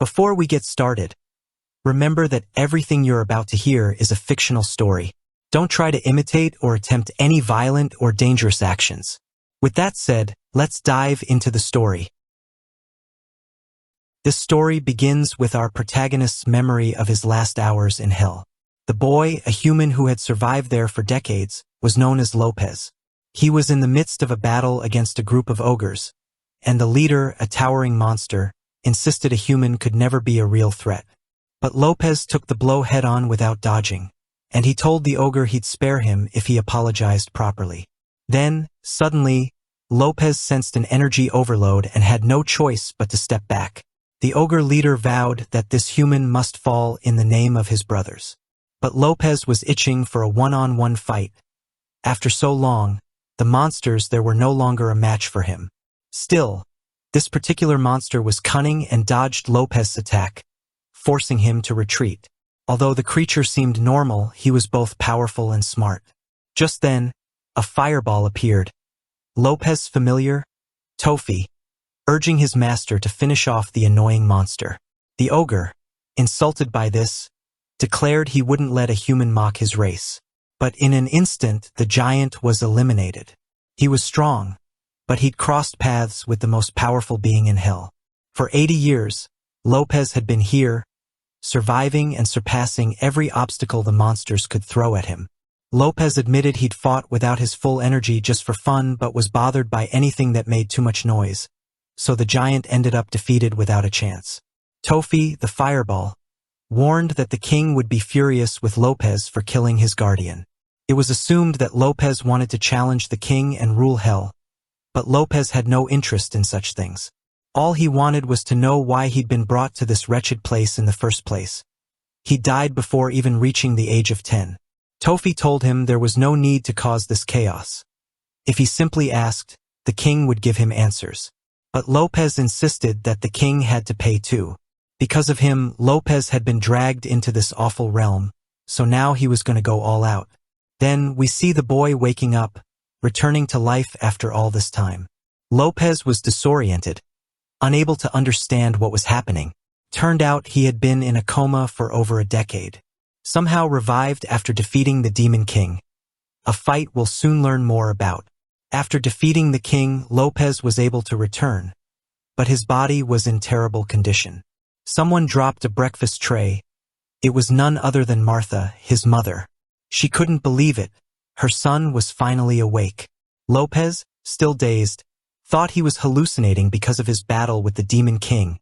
Before we get started, remember that everything you're about to hear is a fictional story. Don't try to imitate or attempt any violent or dangerous actions. With that said, let's dive into the story. This story begins with our protagonist's memory of his last hours in hell. The boy, a human who had survived there for decades, was known as Lopez. He was in the midst of a battle against a group of ogres, and the leader, a towering monster, insisted a human could never be a real threat. But Lopez took the blow head-on without dodging, and he told the ogre he'd spare him if he apologized properly. Then, suddenly, Lopez sensed an energy overload and had no choice but to step back. The ogre leader vowed that this human must fall in the name of his brothers. But Lopez was itching for a one-on-one fight. After so long, the monsters there were no longer a match for him. Still, this particular monster was cunning and dodged Lopez's attack, forcing him to retreat. Although the creature seemed normal, he was both powerful and smart. Just then, a fireball appeared. Lopez's familiar, Tofi, urging his master to finish off the annoying monster. The ogre, insulted by this, declared he wouldn't let a human mock his race. But in an instant, the giant was eliminated. He was strong, but he'd crossed paths with the most powerful being in hell. For 80 years, Lopez had been here, surviving and surpassing every obstacle the monsters could throw at him. Lopez admitted he'd fought without his full energy just for fun but was bothered by anything that made too much noise, so the giant ended up defeated without a chance. Tofi, the fireball, warned that the king would be furious with Lopez for killing his guardian. It was assumed that Lopez wanted to challenge the king and rule hell, but Lopez had no interest in such things. All he wanted was to know why he'd been brought to this wretched place in the first place. He died before even reaching the age of 10. Tofi told him there was no need to cause this chaos. If he simply asked, the king would give him answers. But Lopez insisted that the king had to pay too. Because of him, Lopez had been dragged into this awful realm, so now he was going to go all out. Then we see the boy waking up, returning to life after all this time. Lopez was disoriented, unable to understand what was happening. Turned out he had been in a coma for over a decade. Somehow revived after defeating the Demon King. A fight we'll soon learn more about. After defeating the king, Lopez was able to return, but his body was in terrible condition. Someone dropped a breakfast tray. It was none other than Martha, his mother. She couldn't believe it. Her son was finally awake. Lopez, still dazed, thought he was hallucinating because of his battle with the Demon King,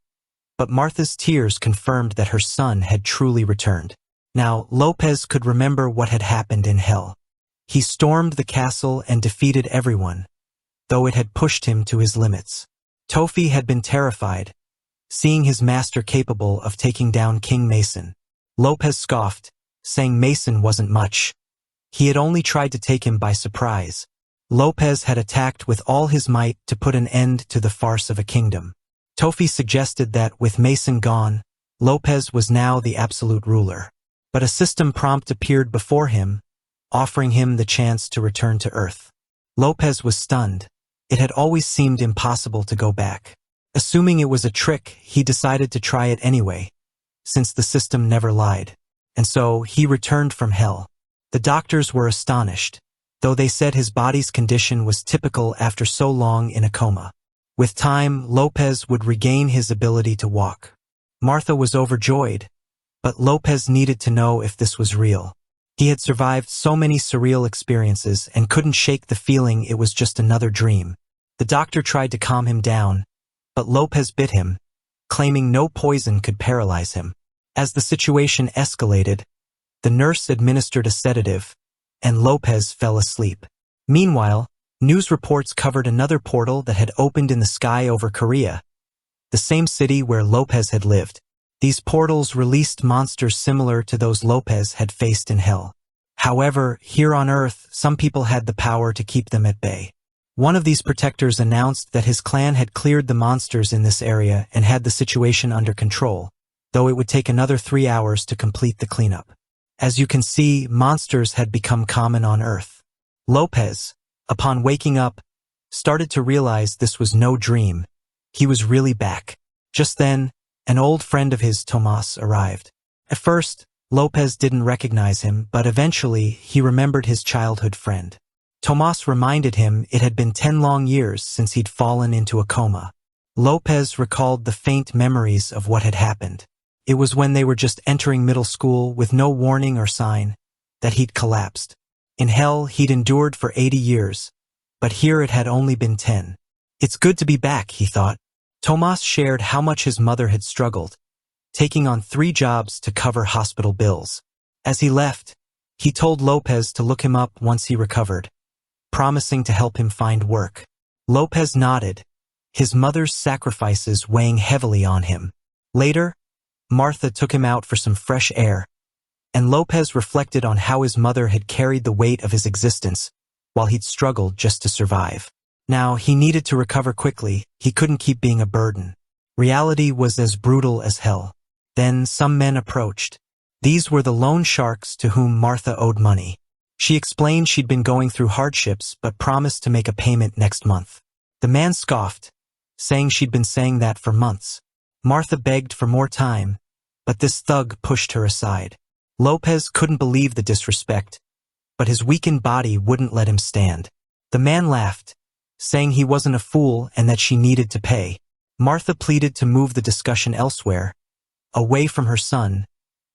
but Martha's tears confirmed that her son had truly returned. Now, Lopez could remember what had happened in hell. He stormed the castle and defeated everyone, though it had pushed him to his limits. Tofi had been terrified, seeing his master capable of taking down King Mason. Lopez scoffed, saying Mason wasn't much. He had only tried to take him by surprise. Lopez had attacked with all his might to put an end to the farce of a kingdom. Tofi suggested that, with Mason gone, Lopez was now the absolute ruler. But a system prompt appeared before him, offering him the chance to return to Earth. Lopez was stunned. It had always seemed impossible to go back. Assuming it was a trick, he decided to try it anyway, since the system never lied. And so, he returned from hell. The doctors were astonished, though they said his body's condition was typical after so long in a coma. With time, Lopez would regain his ability to walk. Martha was overjoyed, but Lopez needed to know if this was real. He had survived so many surreal experiences and couldn't shake the feeling it was just another dream. The doctor tried to calm him down, but Lopez bit him, claiming no poison could paralyze him. As the situation escalated, the nurse administered a sedative, and Lopez fell asleep. Meanwhile, news reports covered another portal that had opened in the sky over Korea, the same city where Lopez had lived. These portals released monsters similar to those Lopez had faced in hell. However, here on Earth, some people had the power to keep them at bay. One of these protectors announced that his clan had cleared the monsters in this area and had the situation under control, though it would take another 3 hours to complete the cleanup. As you can see, monsters had become common on Earth. Lopez, upon waking up, started to realize this was no dream. He was really back. Just then, An old friend of his, Tomas, arrived. At first, Lopez didn't recognize him, but eventually he remembered his childhood friend. Tomas reminded him it had been 10 long years since he'd fallen into a coma. Lopez recalled the faint memories of what had happened. It was when they were just entering middle school with no warning or sign that he'd collapsed. In hell, he'd endured for 80 years, but here it had only been 10. It's good to be back, he thought. Tomas shared how much his mother had struggled, taking on 3 jobs to cover hospital bills. As he left, he told Lopez to look him up once he recovered, promising to help him find work. Lopez nodded, his mother's sacrifices weighing heavily on him. Later, Martha took him out for some fresh air, and Lopez reflected on how his mother had carried the weight of his existence while he'd struggled just to survive. Now, he needed to recover quickly. He couldn't keep being a burden. Reality was as brutal as hell. Then some men approached. These were the loan sharks to whom Martha owed money. She explained she'd been going through hardships but promised to make a payment next month. The man scoffed, saying she'd been saying that for months. Martha begged for more time, but this thug pushed her aside. Lopez couldn't believe the disrespect, but his weakened body wouldn't let him stand. The man laughed, saying he wasn't a fool and that she needed to pay. Martha pleaded to move the discussion elsewhere, away from her son,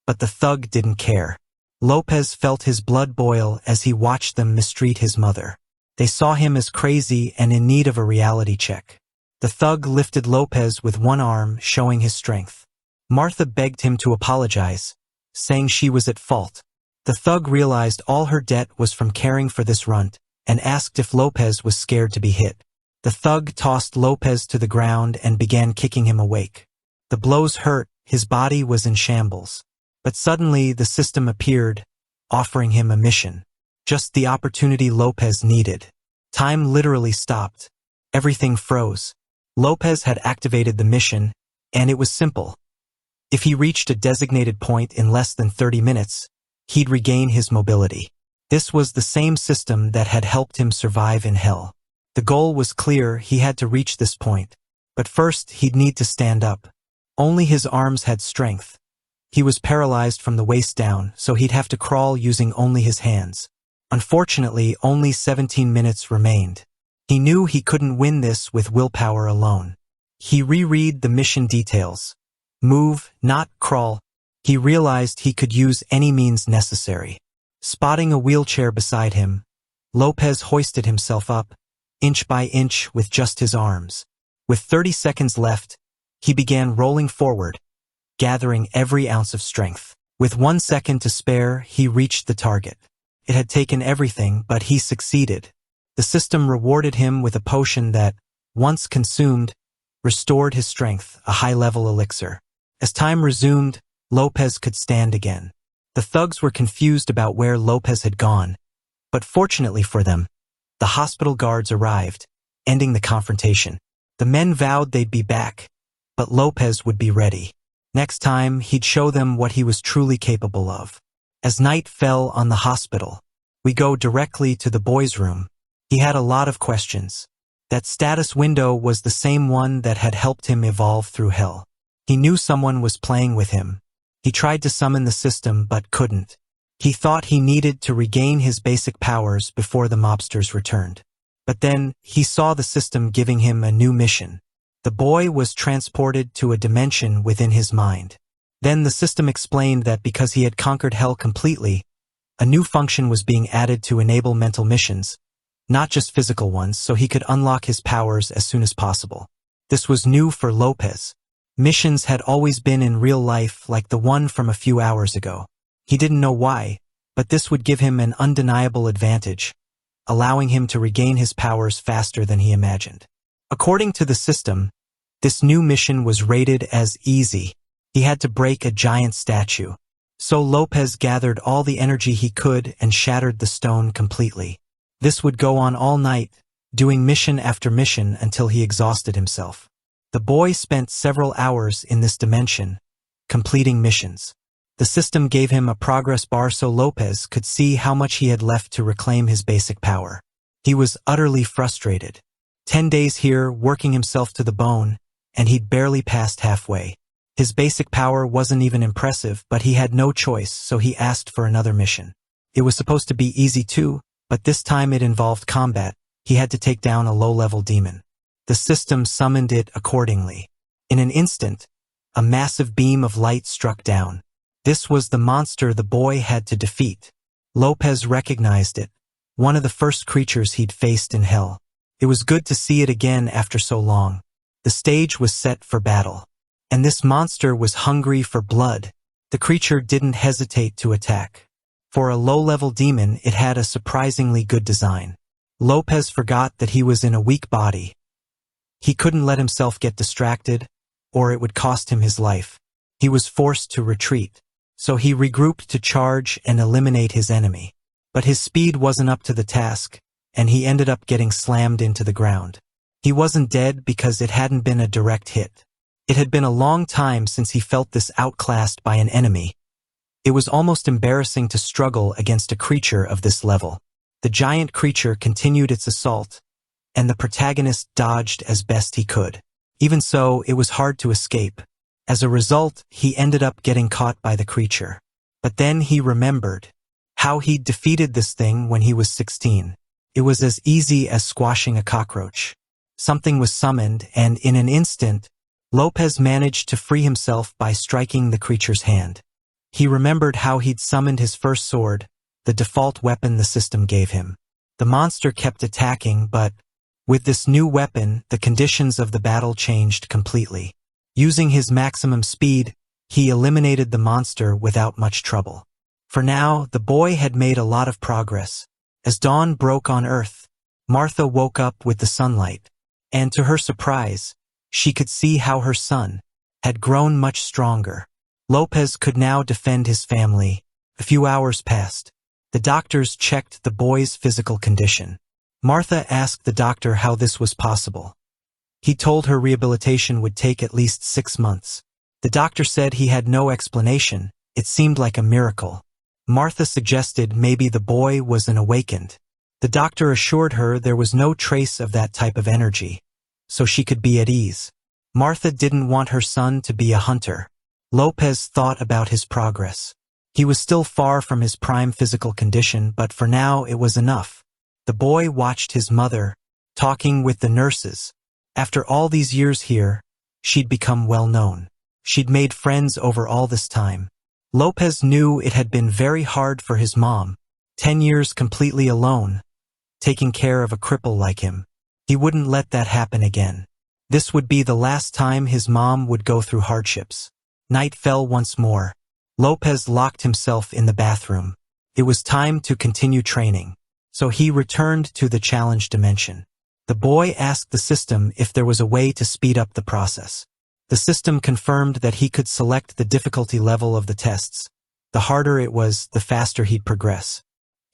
but the thug didn't care. Lopez felt his blood boil as he watched them mistreat his mother. They saw him as crazy and in need of a reality check. The thug lifted Lopez with one arm, showing his strength. Martha begged him to apologize, saying she was at fault. The thug realized all her debt was from caring for this runt, and asked if Lopez was scared to be hit. The thug tossed Lopez to the ground and began kicking him awake. The blows hurt, his body was in shambles. But suddenly the system appeared, offering him a mission. Just the opportunity Lopez needed. Time literally stopped. Everything froze. Lopez had activated the mission, and it was simple. If he reached a designated point in less than 30 minutes, he'd regain his mobility. This was the same system that had helped him survive in hell. The goal was clear, he had to reach this point. But first, he'd need to stand up. Only his arms had strength. He was paralyzed from the waist down, so he'd have to crawl using only his hands. Unfortunately, only 17 minutes remained. He knew he couldn't win this with willpower alone. He reread the mission details. Move, not crawl. He realized he could use any means necessary. Spotting a wheelchair beside him, Lopez hoisted himself up, inch by inch with just his arms. With 30 seconds left, he began rolling forward, gathering every ounce of strength. With 1 second to spare, he reached the target. It had taken everything, but he succeeded. The system rewarded him with a potion that, once consumed, restored his strength, a high-level elixir. As time resumed, Lopez could stand again. The thugs were confused about where Lopez had gone, but fortunately for them, the hospital guards arrived, ending the confrontation. The men vowed they'd be back, but Lopez would be ready. Next time, he'd show them what he was truly capable of. As night fell on the hospital, we go directly to the boy's room. He had a lot of questions. That status window was the same one that had helped him evolve through hell. He knew someone was playing with him. He tried to summon the system but couldn't. He thought he needed to regain his basic powers before the mobsters returned. But then, he saw the system giving him a new mission. The boy was transported to a dimension within his mind. Then the system explained that because he had conquered hell completely, a new function was being added to enable mental missions, not just physical ones, so he could unlock his powers as soon as possible. This was new for Lopez. Missions had always been in real life, like the one from a few hours ago. He didn't know why, but this would give him an undeniable advantage, allowing him to regain his powers faster than he imagined. According to the system, this new mission was rated as easy. He had to break a giant statue. So Lopez gathered all the energy he could and shattered the stone completely. This would go on all night, doing mission after mission until he exhausted himself. The boy spent several hours in this dimension, completing missions. The system gave him a progress bar so Lopez could see how much he had left to reclaim his basic power. He was utterly frustrated. 10 days here, working himself to the bone, and he'd barely passed halfway. His basic power wasn't even impressive, but he had no choice, so he asked for another mission. It was supposed to be easy too, but this time it involved combat. He had to take down a low-level demon. The system summoned it accordingly. In an instant, a massive beam of light struck down. This was the monster the boy had to defeat. Lopez recognized it, one of the first creatures he'd faced in hell. It was good to see it again after so long. The stage was set for battle. And this monster was hungry for blood. The creature didn't hesitate to attack. For a low-level demon, it had a surprisingly good design. Lopez forgot that he was in a weak body. He couldn't let himself get distracted, or it would cost him his life. He was forced to retreat. So he regrouped to charge and eliminate his enemy. But his speed wasn't up to the task, and he ended up getting slammed into the ground. He wasn't dead because it hadn't been a direct hit. It had been a long time since he felt this outclassed by an enemy. It was almost embarrassing to struggle against a creature of this level. The giant creature continued its assault, and the protagonist dodged as best he could. Even so, it was hard to escape. As a result, he ended up getting caught by the creature. But then he remembered how he'd defeated this thing when he was 16. It was as easy as squashing a cockroach. Something was summoned, and in an instant, Lopez managed to free himself by striking the creature's hand. He remembered how he'd summoned his first sword, the default weapon the system gave him. The monster kept attacking, but with this new weapon, the conditions of the battle changed completely. Using his maximum speed, he eliminated the monster without much trouble. For now, the boy had made a lot of progress. As dawn broke on Earth, Martha woke up with the sunlight, and to her surprise, she could see how her son had grown much stronger. Lopez could now defend his family. A few hours passed. The doctors checked the boy's physical condition. Martha asked the doctor how this was possible. He told her rehabilitation would take at least 6 months. The doctor said he had no explanation. It seemed like a miracle. Martha suggested maybe the boy was an awakened. The doctor assured her there was no trace of that type of energy, so she could be at ease. Martha didn't want her son to be a hunter. Lopez thought about his progress. He was still far from his prime physical condition, but for now it was enough. The boy watched his mother, talking with the nurses. After all these years here, she'd become well known. She'd made friends over all this time. Lopez knew it had been very hard for his mom, 10 years completely alone, taking care of a cripple like him. He wouldn't let that happen again. This would be the last time his mom would go through hardships. Night fell once more. Lopez locked himself in the bathroom. It was time to continue training, so he returned to the challenge dimension. The boy asked the system if there was a way to speed up the process. The system confirmed that he could select the difficulty level of the tests. The harder it was, the faster he'd progress.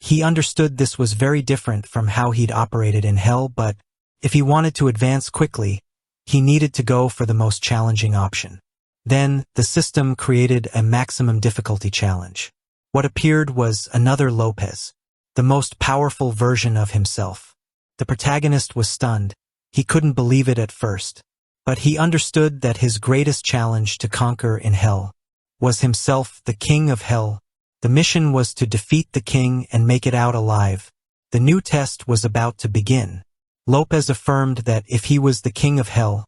He understood this was very different from how he'd operated in hell, but if he wanted to advance quickly, he needed to go for the most challenging option. Then, the system created a maximum difficulty challenge. What appeared was another Lopez, the most powerful version of himself. The protagonist was stunned. He couldn't believe it at first. But he understood that his greatest challenge to conquer in hell was himself, the king of hell. The mission was to defeat the king and make it out alive. The new test was about to begin. Lopez affirmed that if he was the king of hell,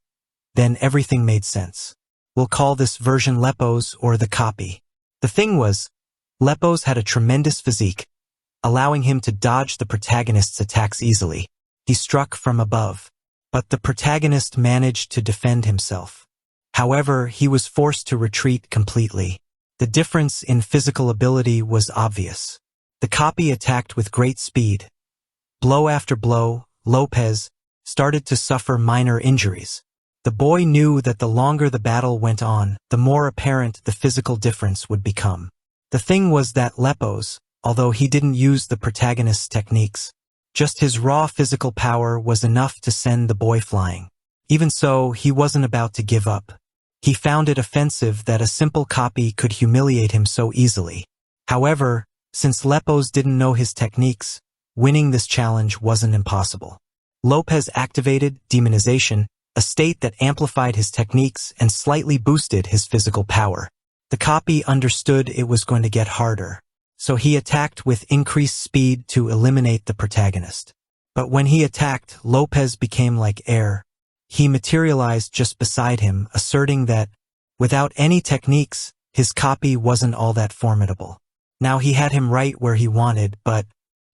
then everything made sense. We'll call this version Lepos, or the copy. The thing was, Lepos had a tremendous physique, allowing him to dodge the protagonist's attacks easily. He struck from above, but the protagonist managed to defend himself. However, he was forced to retreat completely. The difference in physical ability was obvious. The copy attacked with great speed. Blow after blow, Lopez started to suffer minor injuries. The boy knew that the longer the battle went on, the more apparent the physical difference would become. The thing was that Lepos, although he didn't use the protagonist's techniques, just his raw physical power was enough to send the boy flying. Even so, he wasn't about to give up. He found it offensive that a simple copy could humiliate him so easily. However, since Lepos didn't know his techniques, winning this challenge wasn't impossible. Lopez activated demonization a state that amplified his techniques and slightly boosted his physical power. The copy understood it was going to get harder, so he attacked with increased speed to eliminate the protagonist. But when he attacked, Lopez became like air. He materialized just beside him, asserting that, without any techniques, his copy wasn't all that formidable. Now he had him right where he wanted, but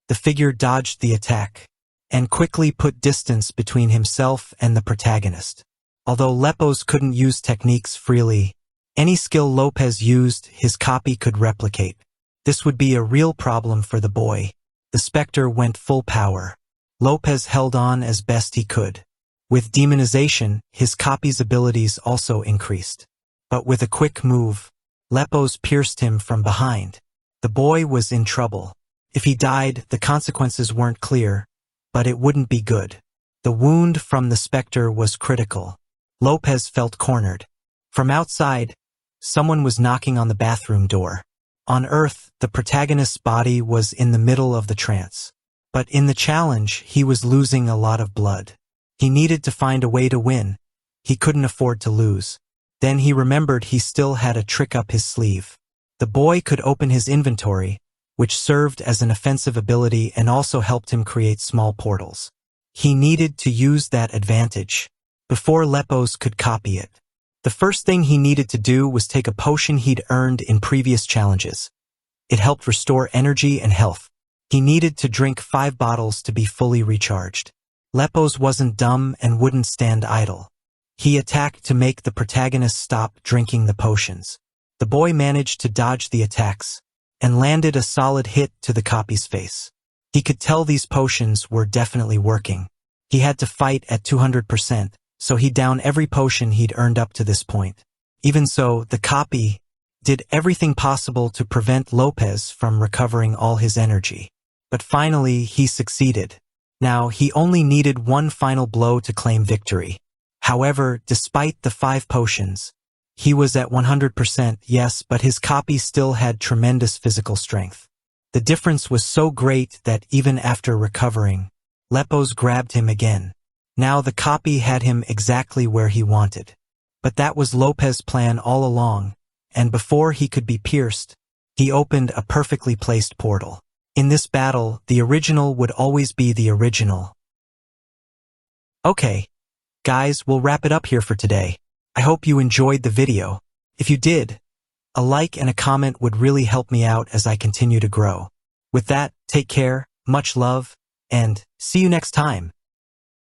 the figure dodged the attack and quickly put distance between himself and the protagonist. Although Lepos couldn't use techniques freely, any skill Lopez used, his copy could replicate. This would be a real problem for the boy. The Spectre went full power. Lopez held on as best he could. With demonization, his copy's abilities also increased. But with a quick move, Lepos pierced him from behind. The boy was in trouble. If he died, the consequences weren't clear, but it wouldn't be good. The wound from the Spectre was critical. Lopez felt cornered. From outside, someone was knocking on the bathroom door. On Earth, the protagonist's body was in the middle of the trance. But in the challenge, he was losing a lot of blood. He needed to find a way to win. He couldn't afford to lose. Then he remembered he still had a trick up his sleeve. The boy could open his inventory, which served as an offensive ability and also helped him create small portals. He needed to use that advantage before Lepos could copy it. The first thing he needed to do was take a potion he'd earned in previous challenges. It helped restore energy and health. He needed to drink 5 bottles to be fully recharged. Lepos wasn't dumb and wouldn't stand idle. He attacked to make the protagonist stop drinking the potions. The boy managed to dodge the attacks and landed a solid hit to the copy's face. He could tell these potions were definitely working. He had to fight at 200%, so he downed every potion he'd earned up to this point. Even so, the copy did everything possible to prevent Lopez from recovering all his energy. But finally, he succeeded. Now, he only needed one final blow to claim victory. However, despite the 5 potions, he was at 100%, yes, but his copy still had tremendous physical strength. The difference was so great that even after recovering, Lepos grabbed him again. Now the copy had him exactly where he wanted. But that was Lopez's plan all along, and before he could be pierced, he opened a perfectly placed portal. In this battle, the original would always be the original. Okay, guys, we'll wrap it up here for today. I hope you enjoyed the video. If you did, a like and a comment would really help me out as I continue to grow. With that, take care, much love, and see you next time.